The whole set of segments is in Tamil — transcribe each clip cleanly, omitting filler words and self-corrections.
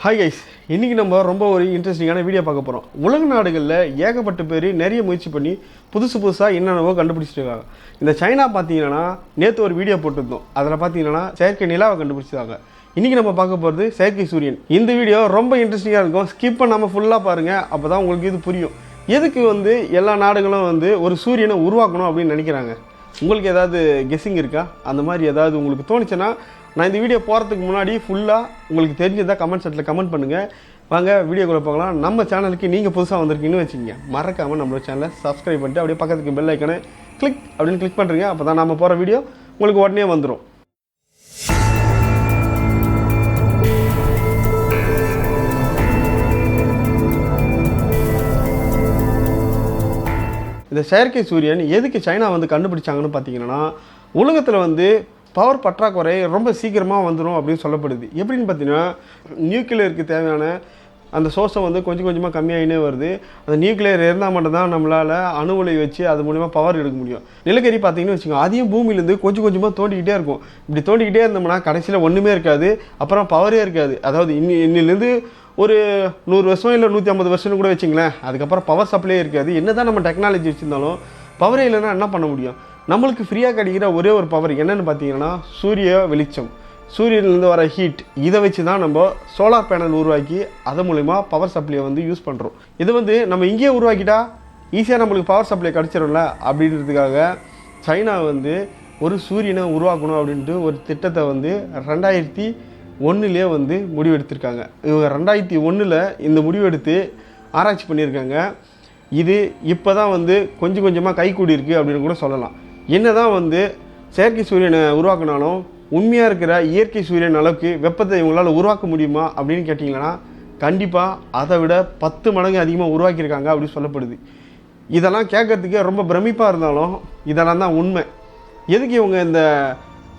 ஹாய் கைஸ், இன்றைக்கி நம்ம ரொம்ப ஒரு இன்ட்ரெஸ்டிங்கான வீடியோ பார்க்க போகிறோம். உலக நாடுகளில் ஏகப்பட்ட பேர் நிறைய முயற்சி பண்ணி புதுசாக என்னென்னவோ கண்டுபிடிச்சிட்டு இருக்காங்க. இந்த சைனா பார்த்தீங்கன்னா நேற்று ஒரு வீடியோ போட்டிருந்தோம். அதில் பார்த்தீங்கன்னா செயற்கை நிலாவை கண்டுபிடிச்சிருக்காங்க. இன்றைக்கி நம்ம பார்க்க போகிறது செயற்கை சூரியன். இந்த வீடியோ ரொம்ப இன்ட்ரெஸ்டிங்காக இருக்கும். ஸ்கிப் பண்ணாமல் ஃபுல்லாக பாருங்கள், அப்போ தான் உங்களுக்கு இது புரியும். எதுக்கு எல்லா நாடுகளும் ஒரு சூரியனை உருவாக்கணும் அப்படின்னு நினைக்கிறாங்க. உங்களுக்கு ஏதாவது கெஸ்ஸிங் இருக்கா? அந்த மாதிரி ஏதாவது உங்களுக்கு தோணுச்சுன்னா நான் இந்த வீடியோ போகிறதுக்கு முன்னாடி ஃபுல்லாக உங்களுக்கு தெரிஞ்சதாக கமெண்ட் செட்டில் கமெண்ட் பண்ணுங்கள். வாங்க வீடியோக்குள்ளே போகலாம். நம்ம சேனலுக்கு நீங்கள் புதுசாக வந்திருக்கீங்கன்னு வச்சுக்கோங்க, மறக்காமல் நம்மளோட சேனலை சப்ஸ்கிரைப் பண்ணிட்டு அப்படியே பக்கத்துக்கு பெல் ஐக்கனை கிளிக் பண்ணுறீங்க. அப்போ தான் நம்ம போகிற வீடியோ உங்களுக்கு உடனே வந்துடும். இந்த செயற்கை சூரியன் எதுக்கு சைனா கண்டுபிடிச்சாங்கன்னு பார்த்தீங்கன்னா, உலகத்தில் பவர் பற்றாக்குறை ரொம்ப சீக்கிரமாக வந்துடும் அப்படின்னு சொல்லப்படுது. எப்படின்னு பார்த்தீங்கன்னா, நியூக்ளியருக்கு தேவையான அந்த சோர்ஸை கொஞ்சம் கொஞ்சமாக கம்மியாகினே வருது. அந்த நியூக்ளியர் இருந்தால் மட்டும்தான் நம்மளால் அணுவுலை வச்சு அது மூலிமா பவர் எடுக்க முடியும். நிலக்கரி பார்த்தீங்கன்னு வச்சுக்கோங்க, அதையும் பூமியிலேருந்து கொஞ்சம் கொஞ்சமாக தோண்டிக்கிட்டே இருக்கும். இப்படி தோண்டிக்கிட்டே இருந்தோம்னா கடைசியில் ஒன்றுமே இருக்காது, அப்புறம் பவரே இருக்காது. அதாவது இன்னிலேருந்து ஒரு 100 வருஷம் இல்லை 150 வருஷம்னு கூட வச்சிங்களேன், அதுக்கப்புறம் பவர் சப்ளை இருக்காது. என்ன தான் நம்ம டெக்னாலஜி வச்சுருந்தாலும் பவரே இல்லைன்னா என்ன பண்ண முடியும்? நம்மளுக்கு ஃப்ரீயாக கிடைக்கிற ஒரே ஒரு பவர் என்னென்னு பார்த்தீங்கன்னா சூரிய வெளிச்சம், சூரியன்லேருந்து வர ஹீட். இதை வச்சு தான் நம்ம சோலார் பேனல் உருவாக்கி அது மூலிமா பவர் சப்ளையை யூஸ் பண்ணுறோம். இது நம்ம இங்கேயே உருவாக்கிட்டா ஈஸியாக நம்மளுக்கு பவர் சப்ளை கிடச்சிடும்ல அப்படின்றதுக்காக சைனா ஒரு சூரியனை உருவாக்கணும் அப்படின்ட்டு ஒரு திட்டத்தை 2001 முடிவெடுத்திருக்காங்க. இவங்க 2001 இந்த முடிவெடுத்து ஆராய்ச்சி பண்ணியிருக்காங்க. இது இப்போ தான் கொஞ்சம் கொஞ்சமாக கைகூடி இருக்குது அப்படின்னு கூட சொல்லலாம். என்ன தான் செயற்கை சூரியனை உருவாக்கினாலும் உண்மையாக இருக்கிற இயற்கை சூரியன் அளவுக்கு வெப்பத்தை இவங்களால் உருவாக்க முடியுமா அப்படின்னு கேட்டிங்கன்னா, கண்டிப்பாக அதை விட 10 மடங்கு அதிகமாக உருவாக்கியிருக்காங்க அப்படின்னு சொல்லப்படுது. இதெல்லாம் கேட்கறதுக்கே ரொம்ப பிரமிப்பாக இருந்தாலும் இதெல்லாம் தான் உண்மை. எதுக்கு இவங்க இந்த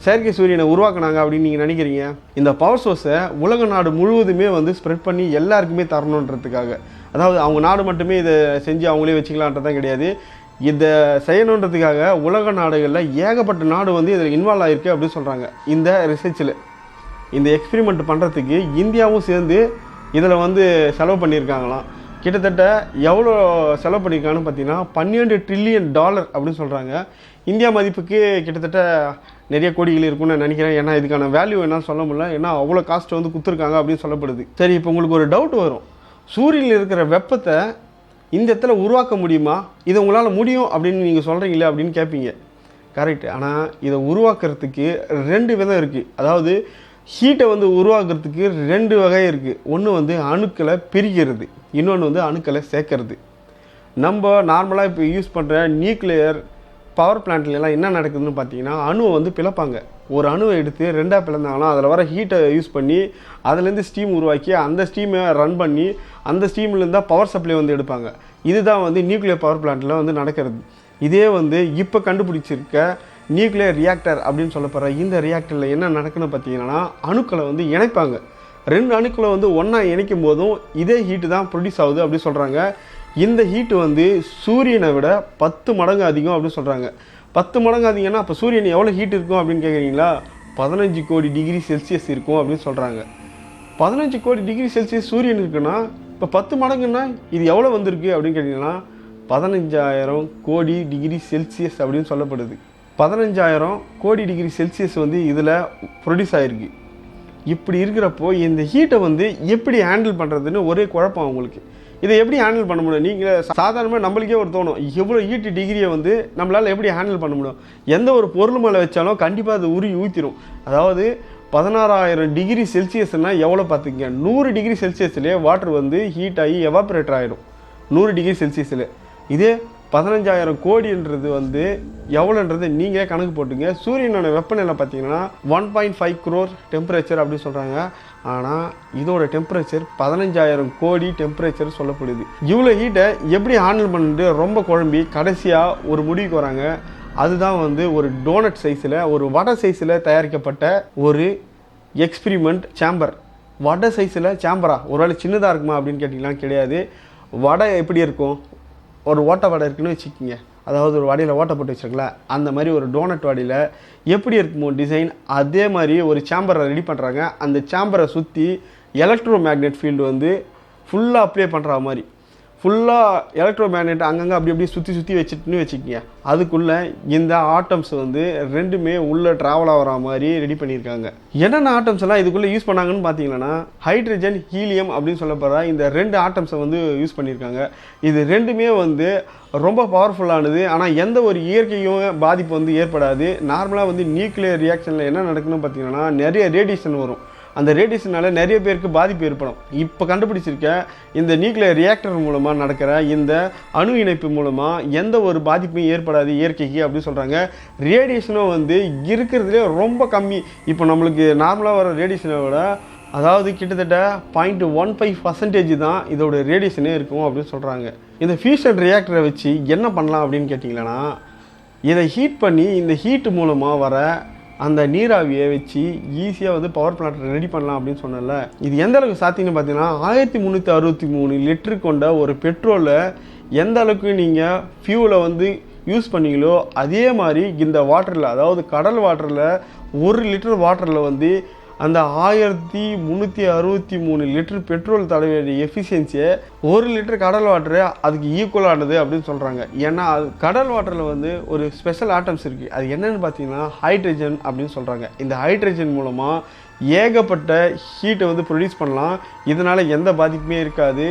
செயற்கை சூரியனை உருவாக்குனாங்க அப்படின்னு நீங்கள் நினைக்கிறீங்க? இந்த பவர் சோர்ஸை உலக நாடு முழுவதுமே ஸ்ப்ரெட் பண்ணி எல்லாருக்குமே தரணுன்றதுக்காக. அதாவது அவங்க நாடு மட்டுமே இதை செஞ்சு அவங்களே வச்சுக்கலான்றதான் கிடையாது. இதை செய்யணுன்றதுக்காக உலக நாடுகளில் ஏகப்பட்ட நாடு இதில் இன்வால்வ் ஆகிருக்கு அப்படின்னு சொல்கிறாங்க. இந்த ரிசர்ச்சில் இந்த எக்ஸ்பிரிமெண்ட் பண்ணுறதுக்கு இந்தியாவும் சேர்ந்து இதில் செலவு பண்ணியிருக்காங்களாம். கிட்டத்தட்ட எவ்வளோ செலவு பண்ணியிருக்காங்கன்னு பார்த்தீங்கன்னா $12 ட்ரில்லியன் அப்படின்னு சொல்கிறாங்க. இந்தியா மதிப்புக்கு கிட்டத்தட்ட நிறைய கோடிகள் இருக்குன்னு நான் நினைக்கிறேன். ஏன்னா இதுக்கான வேல்யூ என்னால் சொல்ல முடியல, ஏன்னா அவ்வளோ காஸ்ட் கொடுத்துருக்காங்க அப்படின்னு சொல்லப்படுது. சரி, இப்போ உங்களுக்கு ஒரு டவுட் வரும், சூரியனில் இருக்கிற வெப்பத்தை இந்த இடத்துல உருவாக்க முடியுமா? இது உங்களால் முடியும் அப்படின்னு நீங்கள் சொல்கிறீங்களே அப்படின்னு கேட்பீங்க. கரெக்ட். ஆனால் இதை உருவாக்குறதுக்கு 2 விதம் இருக்குது. அதாவது ஹீட்டை உருவாக்குறதுக்கு 2 வகை இருக்குது. ஒன்று அணுக்களை பிரிக்கிறது, இன்னொன்று அணுக்களை சேர்க்கறது. நம்ம நார்மலாக இப்போ யூஸ் பண்ணுற நியூக்ளியர் பவர் பிளான்ட்லாம் என்ன நடக்குதுன்னு பார்த்தீங்கன்னா, அணுவை பிளப்பாங்க. ஒரு அணுவை எடுத்து 2ஆக பிளந்தாங்கன்னா அதில் வர ஹீட்டை யூஸ் பண்ணி அதுலேருந்து ஸ்டீம் உருவாக்கி அந்த ஸ்டீமை ரன் பண்ணி அந்த ஸ்டீம்லேருந்து தான் பவர் சப்ளை எடுப்பாங்க. இதுதான் நியூக்ளியர் பவர் பிளான்ட்டில் நடக்கிறது. இதே இப்போ கண்டுபிடிச்சிருக்க நியூக்ளியர் ரியாக்டர் அப்படின்னு சொல்லப்படுற இந்த ரியாக்டரில் என்ன நடக்குன்னு பார்த்தீங்கன்னா, அணுக்களை இணைப்பாங்க. 2 அணுக்களை ஒன்றா இணைக்கும் போதும் இதே ஹீட்டு தான் ப்ரொடியூஸ் ஆகுது அப்படின்னு சொல்கிறாங்க. இந்த ஹீட்டு சூரியனை விட 10 மடங்கு அதிகம் அப்படின்னு சொல்கிறாங்க. 10 மடங்கு அதிகம்னா அப்போ சூரியன் எவ்வளோ ஹீட் இருக்கும் அப்படின்னு கேட்குறீங்களா? 15 கோடி டிகிரி செல்சியஸ் இருக்கும் அப்படின்னு சொல்கிறாங்க. 15 கோடி டிகிரி செல்சியஸ் சூரியன் இருக்குன்னா இப்போ 10 மடங்குன்னா இது எவ்வளோ வந்திருக்கு அப்படின்னு கேட்டிங்கன்னா 15,000 கோடி டிகிரி செல்சியஸ் அப்படின்னு சொல்லப்படுது. 15,000 கோடி டிகிரி செல்சியஸ் இதில் ப்ரொடியூஸ் ஆகிருக்கு. இப்படி இருக்கிறப்போ இந்த ஹீட்டை எப்படி ஹேண்டில் பண்ணுறதுன்னு ஒரே குழப்பம் அவங்களுக்கு. இதை எப்படி ஹேண்டில் பண்ண முடியும்? நீங்கள் சாதாரணமாக நம்மளுக்கே தோணும், எவ்வளோ ஹீட்டு டிகிரியை நம்மளால் எப்படி ஹேண்டில் பண்ண முடியும்? எந்த ஒரு பொருள் மேலே வச்சாலும் கண்டிப்பாக அது ஊற்றிடும். அதாவது 16,000 டிகிரி செல்சியஸ்னால் எவ்வளோ பார்த்துக்கங்க. 100 டிகிரி செல்சியஸ்லேயே வாட்டர் ஹீட் ஆகி எவாப்ரேட்டர் ஆகிடும் 100 டிகிரி செல்சியஸில். இதே 15,000 கோடின்றது எவ்வளோன்றது நீங்களே கணக்கு போட்டுங்க. சூரியனோட வெப்பநிலை பார்த்தீங்கன்னா 1.5 crore டெம்பரேச்சர் அப்படின்னு சொல்கிறாங்க. ஆனால் இதோட டெம்பரேச்சர் 15,000 கோடி டெம்பரேச்சர் சொல்லப்படுது. இவ்வளோ ஹீட்டை எப்படி ஹேண்டில் பண்ணிட்டு ரொம்ப குழம்பி கடைசியாக ஒரு முடிவுக்கு வராங்க. அதுதான் ஒரு டோனட் சைஸில், ஒரு வடை சைஸில் தயாரிக்கப்பட்ட ஒரு எக்ஸ்பிரிமெண்ட் சேம்பர். வடை சைஸில் சேம்பரா? ஒருவேளை சின்னதாக இருக்குமா அப்படின்னு கேட்டிங்கன்னா கிடையாது. வடை எப்படி இருக்கும்? ஒரு ஓட்டை வடை இருக்குன்னு வச்சுக்கிங்க, அதாவது ஒரு வடையில் ஓட்டை போட்டு வச்சுருக்கல, அந்த மாதிரி ஒரு டோனட் வடையில் எப்படி இருக்குமோ டிசைன், அதே மாதிரி ஒரு சேம்பரை ரெடி பண்ணுறாங்க. அந்த சேம்பரை சுற்றி எலக்ட்ரோ மேக்னெட் ஃபீல்டு வந்து ஃபுல்லாக அப்ளை பண்ணுற மாதிரி ஃபுல்லாக எலக்ட்ரோ மேக்னெட் அங்கங்கே அப்படி அப்படியே சுற்றி வச்சுட்டுன்னு வச்சுக்கிங்க. அதுக்குள்ளே இந்த ஆட்டம்ஸ் வந்து ரெண்டுமே உள்ளே ட்ராவல் ஆகிற மாதிரி ரெடி பண்ணியிருக்காங்க. என்னென்ன ஆட்டம்ஸ் எல்லாம் இதுக்குள்ளே யூஸ் பண்ணாங்கன்னு பார்த்தீங்கன்னா ஹைட்ரஜன், ஹீலியம் அப்படின்னு சொல்லப்படுற இந்த 2 ஆட்டம்ஸை வந்து யூஸ் பண்ணியிருக்காங்க. இது ரெண்டுமே வந்து ரொம்ப பவர்ஃபுல்லானது. ஆனால் எந்த ஒரு இயற்கையும் பாதிப்பு வந்து ஏற்படாது. நார்மலாக வந்து நியூக்ளியர் ரியாக்ஷனில் என்ன நடக்குன்னு பார்த்தீங்கன்னா நிறைய ரேடியேஷன் வரும். அந்த ரேடியேஷனால் நிறைய பேருக்கு பாதிப்பு ஏற்படும். இப்போ கண்டுபிடிச்சிருக்க இந்த நியூக்ளியர் ரியாக்டர் மூலமாக நடக்கிற இந்த அணு இணைப்பு மூலமாக எந்த ஒரு பாதிப்பும் ஏற்படாது இயற்கைக்கு அப்படின்னு சொல்கிறாங்க. ரேடியேஷனும் வந்து இருக்கிறதுலே ரொம்ப கம்மி. இப்போ நம்மளுக்கு நார்மலாக வர ரேடியேஷனை விட அதாவது கிட்டத்தட்ட 0.15% தான் இதோட ரேடியேஷனே இருக்கும் அப்படின்னு சொல்கிறாங்க. இந்த ஃபியூஷன் ரியாக்டரை வச்சு என்ன பண்ணலாம் அப்படின்னு கேட்டிங்கன்னா இதை ஹீட் பண்ணி இந்த ஹீட்டு மூலமாக வர அந்த நீராவியை வச்சு ஈஸியாக வந்து பவர் பிளான்ட் ரெடி பண்ணலாம் அப்படின்னு சொன்னல. இது எந்த அளவுக்கு சாத்தியம்னு பார்த்தீங்கன்னா 1363 லிட்டரு கொண்ட ஒரு பெட்ரோலை எந்த அளவுக்கு நீங்கள் ஃபியூலை வந்து யூஸ் பண்ணீங்களோ அதே மாதிரி இந்த வாட்டரில், அதாவது கடல் வாட்டரில் 1 லிட்டர் வாட்டரில் வந்து அந்த 1363 லிட்டர் பெட்ரோல் தட வேண்டிய எஃபிஷியன்சியை 1 லிட்டர் கடல் வாட்டரு அதுக்கு ஈக்குவலானது அப்படின்னு சொல்கிறாங்க. ஏன்னா அது கடல் வாட்டரில் வந்து ஒரு ஸ்பெஷல் ஆட்டம்ஸ் இருக்குது. அது என்னென்னு பார்த்தீங்கன்னா ஹைட்ரஜன் அப்படின்னு சொல்கிறாங்க. இந்த ஹைட்ரஜன் மூலமாக ஏகப்பட்ட ஹீட்டை வந்து ப்ரொடியூஸ் பண்ணலாம். இதனால் எந்த பாதிப்புமே இருக்காது.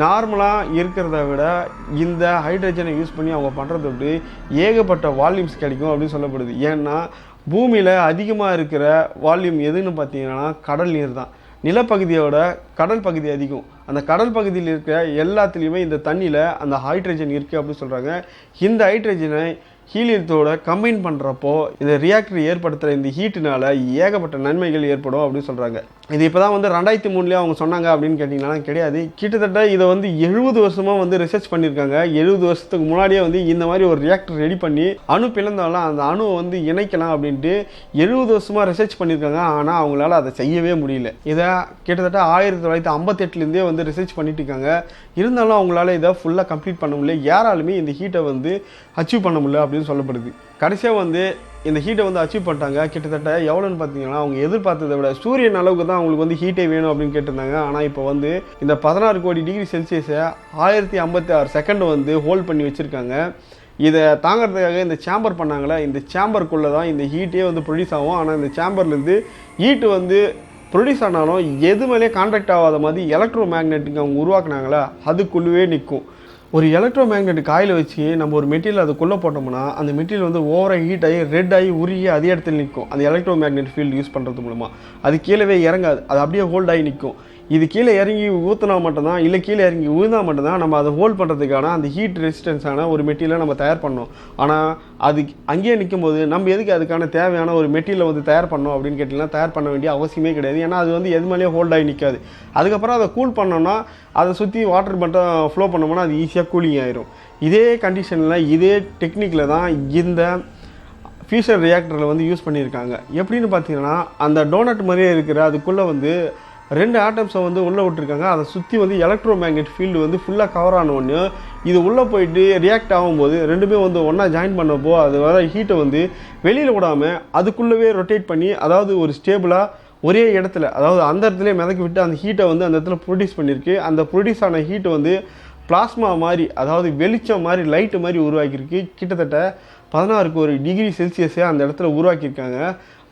நார்மலாக இருக்கிறத விட இந்த ஹைட்ரஜனை யூஸ் பண்ணி அவங்க பண்ணுறத விட்டு ஏகப்பட்ட வால்யூம்ஸ் கிடைக்கும் அப்படின்னு சொல்லப்படுது. ஏன்னா பூமியில் அதிகமாக இருக்கிற வால்யூம் எதுன்னு பார்த்தீங்கன்னா கடல் நீர் தான். நிலப்பகுதியோட கடல் பகுதி அதிகம். அந்த கடல் பகுதியில் இருக்கிற எல்லாத்துலேயுமே இந்த தண்ணியில் அந்த ஹைட்ரஜன் இருக்குது அப்படின்னு சொல்கிறாங்க. இந்த ஹைட்ரஜனை ஹீலியத்தோட கம்பைன் பண்ணுறப்போ இந்த ரியாக்டர் ஏற்படுத்துகிற இந்த ஹீட்டுனால ஏகப்பட்ட நன்மைகள் ஏற்படும் அப்படின்னு சொல்கிறாங்க. இது இப்போ தான் வந்து 2003 அவங்க சொன்னாங்க அப்படின்னு கேட்டிங்கன்னா கிடையாது. கிட்டத்தட்ட இதை வந்து 70 வருஷமாக வந்து ரிசர்ச் பண்ணியிருக்காங்க. 70 வருஷத்துக்கு முன்னாடியே வந்து இந்த மாதிரி ஒரு ரியாக்டர் ரெடி பண்ணி அணு பிளந்தாலும் அந்த அணுவை வந்து இணைக்கலாம் அப்படின்ட்டு 70 வருஷமாக ரிசர்ச் பண்ணியிருக்காங்க. ஆனால் அவங்களால அதை செய்யவே முடியல. இதை கிட்டத்தட்ட 1958லேருந்தே வந்து ரிசர்ச் பண்ணிட்டு இருக்காங்க. இருந்தாலும் அவங்களால இதை ஃபுல்லாக கம்ப்ளீட் பண்ண முடியல. யாராலுமே இந்த ஹீட்டை வந்து அச்சீவ் பண்ண முடியல அப்படின்னு சொல்லப்படுது. கடைசியாக வந்து இந்த ஹீட்டை வந்து அச்சீவ் பண்ணிட்டாங்க. கிட்டத்தட்ட எவ்வளோன்னு பார்த்தீங்கன்னா அவங்க எதிர்பார்த்ததை விட சூரியன் அளவுக்கு தான் அவங்களுக்கு வந்து ஹீட்டே வேணும் அப்படின்னு கேட்டிருந்தாங்க. ஆனால் இப்போ வந்து இந்த 16 கோடி டிகிரி செல்சியஸை 1056 செகண்ட் வந்து ஹோல்ட் பண்ணி வச்சுருக்காங்க. இதை தாங்கிறதுக்காக இந்த சேம்பர் பண்ணாங்களே, இந்த சேம்பருக்குள்ளே தான் இந்த ஹீட்டே வந்து ப்ரொடியூஸ் ஆகும். ஆனால் இந்த சேம்பர்லேருந்து ஹீட்டு வந்து ப்ரொடியூஸ் ஆனாலும் எது மேலே கான்டாக்ட் ஆகாத மாதிரி எலக்ட்ரோ மேக்னெட்டுக்கு அவங்க உருவாக்குனாங்களா அதுக்குள்ளவே நிற்கும். ஒரு எலக்ட்ரோ மேக்னெட் காயில் வச்சு நம்ம ஒரு மெட்டீரியல் அதுக்குள்ளே போட்டோம்னா அந்த மெட்டீரியல் வந்து ஓவராக ஹீட் ஆகி ரெட் ஆகி உருகி அதே இடத்துல நிற்கும். அந்த எலக்ட்ரோ மேக்னெட் ஃபீல்டு யூஸ் பண்ணுறது மூலமாக அது கீழே இறங்காது. அது அப்படியே ஹோல்ட் ஆகி நிற்கும். இது கீழே இறங்கி ஊற்றினா மட்டும்தான், இல்லை கீழே இறங்கி ஊற்றினா மட்டும்தான் நம்ம அதை ஹோல்ட் பண்ணுறதுக்கான அந்த ஹீட் ரெசிஸ்டன்ஸான ஒரு மெட்டீரியலை நம்ம தயார் பண்ணோம். ஆனால் அது அங்கேயே நிற்கும் போது நம்ம எதுக்கு அதுக்கான தேவையான ஒரு மெட்டீரியலை வந்து தயார் பண்ணோம் அப்படின்னு கேட்டிங்கன்னா தயார் பண்ண வேண்டிய அவசியமே கிடையாது. ஏன்னா அது வந்து எது மேலேயே ஹோல்ட் ஆகி நிற்காது. அதுக்கப்புறம் அதை கூல் பண்ணோம்னா அதை சுற்றி வாட்டர் மட்டும் ஃப்ளோ பண்ணோம்னா அது ஈஸியாக கூலிங் ஆயிரும். இதே கண்டிஷனில் இதே டெக்னிக்கில் தான் இந்த ஃபியூஷன் ரியாக்டரில் வந்து யூஸ் பண்ணியிருக்காங்க. எப்படின்னு பார்த்தீங்கன்னா அந்த டோனட் மாதிரியே இருக்கிற அதுக்குள்ளே வந்து 2 ஆட்டம்ஸை வந்து உள்ளே விட்டுருக்காங்க. அதை சுற்றி வந்து எலக்ட்ரோ மேக்னெட் ஃபீல்டு வந்து ஃபுல்லாக கவர் ஆன ஒன்று இது உள்ளே போயிட்டு ரியாக்ட் ஆகும்போது ரெண்டுமே வந்து ஒன்றா ஜாயின் பண்ணப்போ அது வர ஹீட்டை வந்து வெளியில் விடாமல் அதுக்குள்ளவே ரொட்டேட் பண்ணி, அதாவது ஒரு ஸ்டேபிளாக ஒரே இடத்துல, அதாவது அந்த இடத்துல மிதக்கி விட்டு அந்த ஹீட்டை வந்து அந்த இடத்துல ப்ரொடியூஸ் பண்ணியிருக்கு. அந்த ப்ரொடியூஸ் ஆன ஹீட்டை வந்து பிளாஸ்மா மாதிரி, அதாவது வெளிச்சம் மாதிரி, லைட்டு மாதிரி உருவாக்கியிருக்கு. கிட்டத்தட்ட 16 டிகிரி செல்சியஸே அந்த இடத்துல உருவாக்கியிருக்காங்க.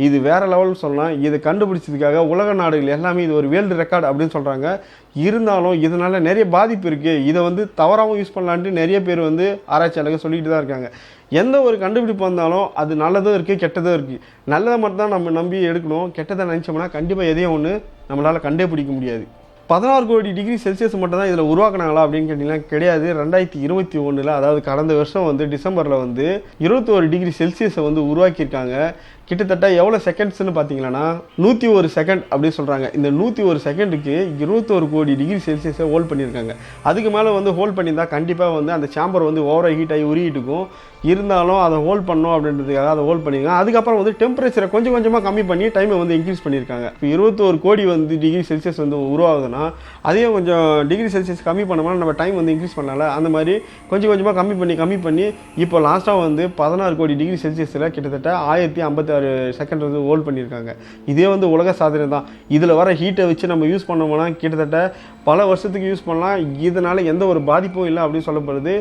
இது வேறு லெவல்னு சொல்லலாம். இதை கண்டுபிடிச்சதுக்காக உலக நாடுகள் எல்லாமே இது ஒரு வேர்ல்டு ரெக்கார்டு அப்படின்னு சொல்கிறாங்க. இருந்தாலும் இதனால் நிறைய பாதிப்பு இருக்குது. இதை வந்து தவறாகவும் யூஸ் பண்ணலான்ட்டு நிறைய பேர் வந்து ஆராய்ச்சியாளர்கள் சொல்லிட்டு தான் இருக்காங்க. எந்த ஒரு கண்டுபிடிப்பு வந்தாலும் அது நல்லதும் இருக்குது, கெட்டதும் இருக்குது. நல்லதை மட்டும் தான் நம்ம நம்பி எடுக்கணும். கெட்டதை நினச்சோம்னா கண்டிப்பாக எதையும் ஒன்று நம்மளால் கண்டே பிடிக்க முடியாது. 16 கோடி டிகிரி செல்சியஸ் மட்டும் தான் இதில் உருவாக்குனாங்களா அப்படின்னு கேட்டிங்கன்னா கிடையாது. 2021 அதாவது கடந்த வருஷம் வந்து டிசம்பரில் வந்து 21 டிகிரி செல்சியஸை வந்து உருவாக்கியிருக்காங்க. கிட்டத்தட்ட எவ்வளோ செகண்ட்ஸ்னு பார்த்தீங்கன்னா 101 செகண்ட் அப்படின்னு சொல்கிறாங்க. இந்த 101 செகண்டுக்கு 21 கோடி டிகிரி செல்சியஸை ஹோல்ட் பண்ணியிருக்காங்க. அதுக்கு மேலே வந்து ஹோல்ட் பண்ணியிருந்தால் கண்டிப்பாக வந்து அந்த சேம்பர் வந்து ஓவராக ஹீட் ஆகி உருகிட்டு இருக்கும். இருந்தாலும் அதை ஹோல்ட் பண்ணோம் அப்படின்றதுக்காக அதை ஹோல்ட் பண்ணியிருக்காங்க. அதுக்கப்புறம் வந்து டெம்பரேச்சரை கொஞ்சம் கொஞ்சமாக கம்மி பண்ணி டைமை வந்து இன்க்ரீஸ் பண்ணியிருக்காங்க. இப்போ 21 கோடி வந்து டிகிரி செல்சியஸ் வந்து உருவாகுதுன்னா அதையும் கொஞ்சம் டிகிரி செல்சியஸ் கம்மி பண்ணோம்னா நம்ம டைம் வந்து இன்க்ரீஸ் பண்ணல. அந்த மாதிரி கொஞ்சம் கொஞ்சமாக கம்மி பண்ணி இப்போ லாஸ்ட்டாக வந்து 16 கோடி டிகிரி செல்சியஸில் கிட்டத்தட்ட 1056 36 செகண்ட் வந்து ஹோல்ட் பண்ணியிருக்காங்க. இதே வந்து உலக சாதனை தான். இதில் வர ஹீட்டை வச்சு நம்ம யூஸ் பண்ணோம்னா கிட்டத்தட்ட பல வருஷத்துக்கு யூஸ் பண்ணலாம். இதனால் எந்த ஒரு பாதிப்பும் இல்லை அப்படின்னு சொல்லப்படுது.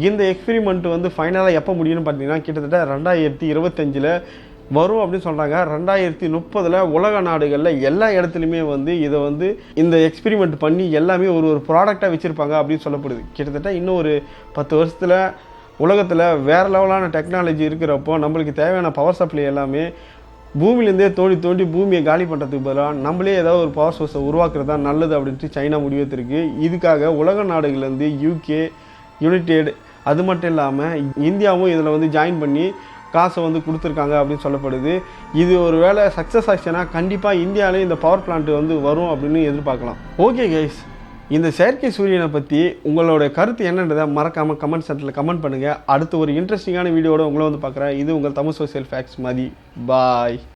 இந்த எக்ஸ்பெரிமெண்ட் வந்து ஃபைனலாக எப்போ முடியும்னு பார்த்தீங்கன்னா கிட்டத்தட்ட 2025 வரும் அப்படின்னு சொல்கிறாங்க. 2030 உலக நாடுகளில் எல்லா இடத்துலையுமே வந்து இதை வந்து இந்த எக்ஸ்பெரிமெண்ட் பண்ணி எல்லாமே ஒரு ப்ராடக்டாக வச்சுருப்பாங்க அப்படின்னு சொல்லப்படுது. கிட்டத்தட்ட இன்னும் ஒரு 10 வருஷத்தில் உலகத்தில் வேறு லெவலான டெக்னாலஜி இருக்கிறப்போ நம்மளுக்கு தேவையான பவர் சப்ளை எல்லாமே பூமியிலேருந்தே தோண்டி பூமியை காலி பண்ணுறதுக்கு பதிலாக நம்மளே ஏதாவது ஒரு பவர் சோர்ஸை உருவாக்குறது தான் நல்லது அப்படின்ட்டு சைனா முடிவெடுத்திருக்கு. இதுக்காக உலக நாடுகள்லேருந்து UK, யுனைடெட், அது மட்டும் இல்லாமல் இந்தியாவும் இதில் வந்து ஜாயின் பண்ணி காசை வந்து கொடுத்துருக்காங்க அப்படின்னு சொல்லப்படுது. இது ஒரு வேளை சக்ஸஸ் ஆச்சுன்னா கண்டிப்பாக இந்தியாவிலே இந்த பவர் பிளான்ட் வந்து வரும் அப்படின்னு எதிர்பார்க்கலாம். ஓகே கைஸ், இந்த செயற்கை சூரியனை பற்றி உங்களோட கருத்து என்னன்றதை மறக்காமல் கமெண்ட் செக்ஷனில் கமெண்ட் பண்ணுங்கள். அடுத்து ஒரு இன்ட்ரெஸ்டிங்கான வீடியோட உங்களை வந்து பார்க்குறேன். இது உங்கள் தமிழ் சோசியல் ஃபேக்ட்ஸ் மாதிரி. பாய்.